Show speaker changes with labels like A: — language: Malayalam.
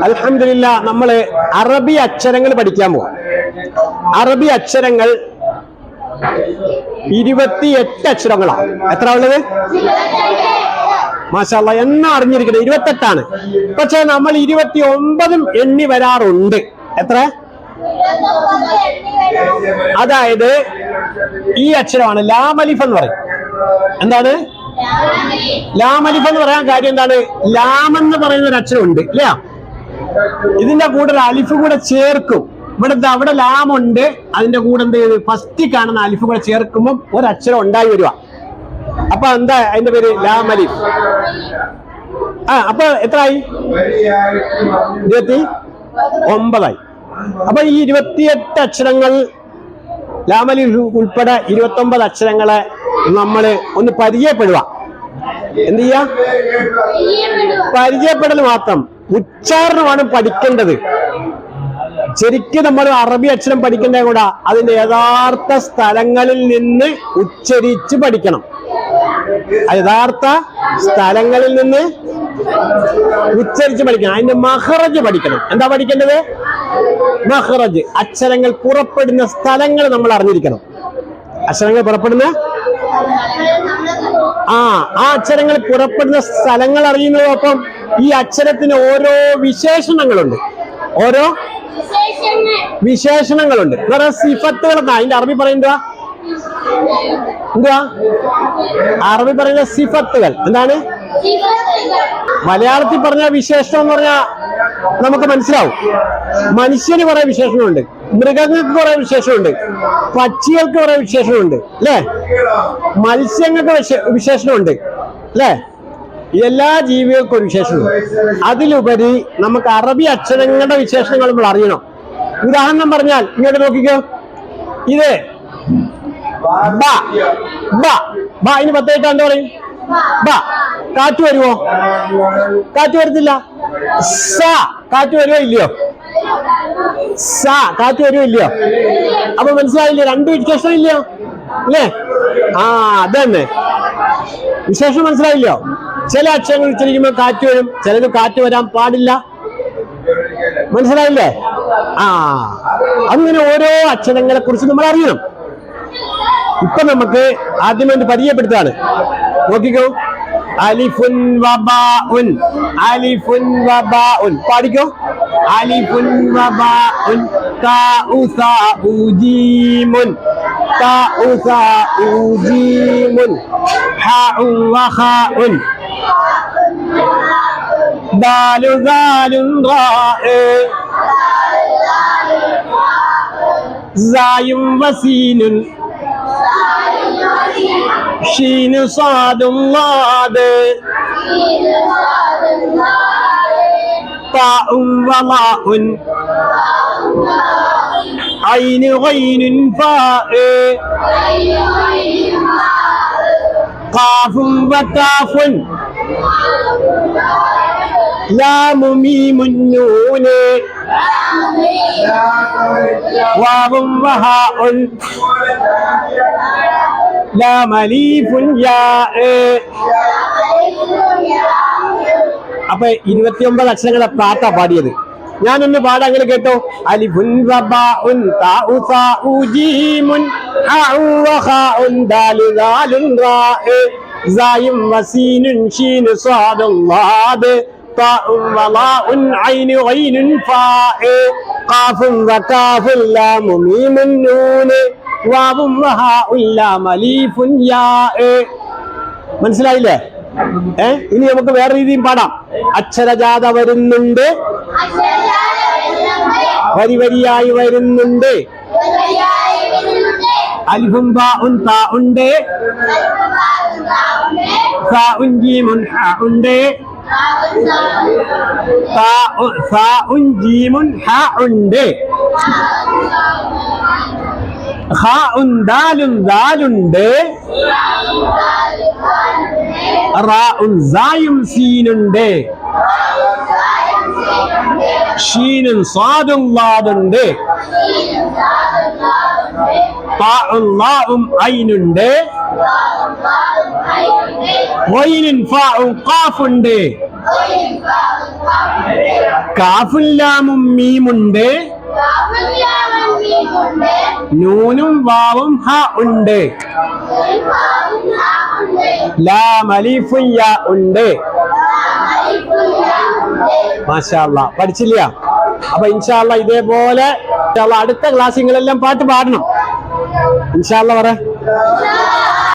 A: അൽഹംദുലില്ലാ നമ്മള് അറബി അക്ഷരങ്ങൾ പഠിക്കാൻ പോവാം. അറബി അക്ഷരങ്ങൾ 28 അക്ഷരങ്ങളാണ്. എത്ര ഉള്ളത്? മാഷാ അല്ലാഹ്, എന്നാ അറിഞ്ഞിരിക്കട്ടെ, 28ആണ്. പക്ഷെ നമ്മൾ 29 എണ്ണി വരാറുണ്ട്. എത്ര? അതായത് ഈ അക്ഷരമാണ് ലാമലിഫ് എന്ന് പറയും. എന്താണ് ലാമലിഫ് എന്ന് പറയാൻ കാര്യം എന്താണ്? ലാം എന്ന് പറയുന്ന ഒരു അക്ഷരം ഉണ്ട് ഇല്ല, ഇതിന്റെ കൂടെ ഒരു അലിഫ് കൂടെ ചേർക്കും. അവിടെ ലാമുണ്ട്, അതിന്റെ കൂടെ എന്ത് ചെയ്ത് ഫസ്റ്റ് കാണുന്ന അലിഫ് കൂടെ ചേർക്കുമ്പോൾ ഒരക്ഷരം ഉണ്ടായി വരിക. അപ്പൊ എന്താ അതിന്റെ പേര്? ലാമലിഫ്. അപ്പൊ എത്രയായി? 29ആയി. അപ്പൊ ഈ 28 അക്ഷരങ്ങൾ ലാമലിഫ് ഉൾപ്പെടെ 29 അക്ഷരങ്ങളെ നമ്മള് ഒന്ന് പരിചയപ്പെടുക. എന്ത് ചെയ്യാ? പരിചയപ്പെടൽ മാത്രം. ഉച്ചാരണമാണ് പഠിക്കേണ്ടത്. ശരിക്കും നമ്മൾ അറബി അക്ഷരം പഠിക്കേണ്ട കൂടെ അതിന്റെ യഥാർത്ഥ സ്ഥലങ്ങളിൽ നിന്ന് ഉച്ചരിച്ച് പഠിക്കണം. യഥാർത്ഥ സ്ഥലങ്ങളിൽ നിന്ന് ഉച്ചരിച്ച് പഠിക്കണം. അതിന്റെ മഖ്റജ് പഠിക്കണം. എന്താ പഠിക്കേണ്ടത്? മഖ്റജ്. അക്ഷരങ്ങൾ പുറപ്പെടുന്ന സ്ഥലങ്ങൾ നമ്മൾ അറിഞ്ഞിരിക്കണം. അക്ഷരങ്ങൾ പുറപ്പെടുന്ന ആ അക്ഷരങ്ങൾ പുറപ്പെടുന്ന സ്ഥലങ്ങൾ അറിയുന്നതോടൊപ്പം ഈ അക്ഷരത്തിന് ഓരോ വിശേഷണങ്ങളുണ്ട്. ഓരോ വിശേഷണങ്ങളുണ്ട്. സിഫത്തുകൾ എന്നാ അതിന്റെ അറബി പറയുന്നത്. എന്തുവാ അറബി പറയുന്ന? സിഫത്തുകൾ. എന്താണ്? മലയാളത്തിൽ പറഞ്ഞ വിശേഷണം എന്ന് പറഞ്ഞാൽ നമുക്ക് മനസ്സിലാവും. മനുഷ്യന് കുറെ വിശേഷണമുണ്ട്, മൃഗങ്ങൾക്ക് കുറെ വിശേഷമുണ്ട്, പക്ഷികൾക്ക് കുറെ വിശേഷമുണ്ട് അല്ലേ, മത്സ്യങ്ങൾക്ക് വിശേഷണമുണ്ട് അല്ലേ, എല്ലാ ജീവികൾക്കും ഒരു വിശേഷമുണ്ട്. അതിലുപരി നമുക്ക് അറബി അക്ഷരങ്ങളുടെ വിശേഷണങ്ങൾ നമ്മൾ അറിയണം. ഉദാഹരണം പറഞ്ഞാൽ ഇങ്ങോട്ട് നോക്കിക്കോ. ഇത് ബ. ഇതിന് പത്തായിട്ട് എന്താ പറയും? ബ. കാറ്റ് വരുമോ? കാറ്റ് വരത്തില്ല. സ. കാറ്റ് വരുമോ ഇല്ലയോ? സ. കാറ്റ് വരുമോ ഇല്ലയോ? അപ്പൊ മനസ്സിലായില്ലേ? രണ്ട് വിശേഷം ഇല്ലയോ അല്ലേ? അതന്നെ വിശേഷം. മനസ്സിലായില്ലോ? ചില അക്ഷരങ്ങൾ ഉച്ചരിക്കുമ്പോൾ കാറ്റ് വരും, ചിലത് കാറ്റ് വരാൻ പാടില്ല. മനസ്സിലായില്ലേ? അങ്ങനെ ഓരോ അക്ഷരങ്ങളെ കുറിച്ച് നമ്മൾ അറിയണം. ഇപ്പൊ നമുക്ക് ആദ്യം വേണ്ടി പരിചയപ്പെടുത്താണ്. നോക്കിക്കോ. അലിഫുൻ വബാഉൻ. അലിഫുൻ വബാഉൻ. പാടിക്കോ. അലിഫുൻ വബാഉൻ. താഉ സാഉ ജീമുൻ. താഉ സാഉ ജീമുൻ. ഹാഉ വഖാഉൻ. ദാലു ദാലുൻ റാഇ. സായും വസീനുൻ. ഷീൻ സാദുൻ ലാദ്. താഉൻ വലാഉൻ. ഐൻ ഗൈനുൻ ഫാഇ. ഖാഫുൻ വകാഫുൻ. ലാമു മീമുൻ നൂൻ. വാവും വഹാഉൻ. ലാമലീഫുൻ യാ. അപ്പൊ 29 അക്ഷരങ്ങളെ പാട്ടാ പാടിയത്. ഞാനൊന്ന് പാടാ, അങ്ങനെ കേട്ടോ. അലിഫുൻ വബാഉൻ. താഉ സാഉ ജീമുൻ. ഹാഉ വഖാഉൻ. ദാലു ദാലുൻ റാഇ. സായും വസീനുൻ. ഷീൻ സാദുൻ ലാദ്. താഉൻ വലാഉൻ. ഐൻ ഗൈനുൻ ഫാഇ. ഖാഫുൻ വകാഫുൻ. ലാമു മീമുൻ നൂൻ. വാവും വഹാഉൻ. ലാമലീഫുൻ യാ. മനസ്സിലായില്ലേ? ഇനി നമുക്ക് വേറെ രീതിയും പാടാം. അക്ഷരജാത വരുന്നുണ്ട്, വരി വരിയായി വരുന്നുണ്ട്. അൽഫും ബാഉൻ താ ഉണ്ട്. സാഉൻ ജീമുൻ ഹ ഉണ്ട്. സാഉൻ ജീമുൻ ഹ ഉണ്ട്. ഖാഉൻ ദാലുൻ ദാലുണ്ട്. റാഉൻ സായും സീനുണ്ട്. ഷീനും സാദും ലാദുണ്ട്. താഉൻ ലാഉം ഐനുണ്ട്. ഗൈനും ഫാഉം ഖാഫുണ്ട്. കാഫും ലാമും മീമുണ്ട്, നൂനും വാവും ഹ ഉണ്ട്, ലാം അലീഫും യാ ഉണ്ട്. മാഷാ അല്ലാഹ്. പഠിച്ചില്ല? അപ്പൊ ഇൻഷാ അല്ലാഹ് ഇതേപോലെ അടുത്ത ക്ലാസ്സുകളെല്ലാം പാട്ട് പാടണം. ഇൻഷാ അല്ലാഹ് പറ.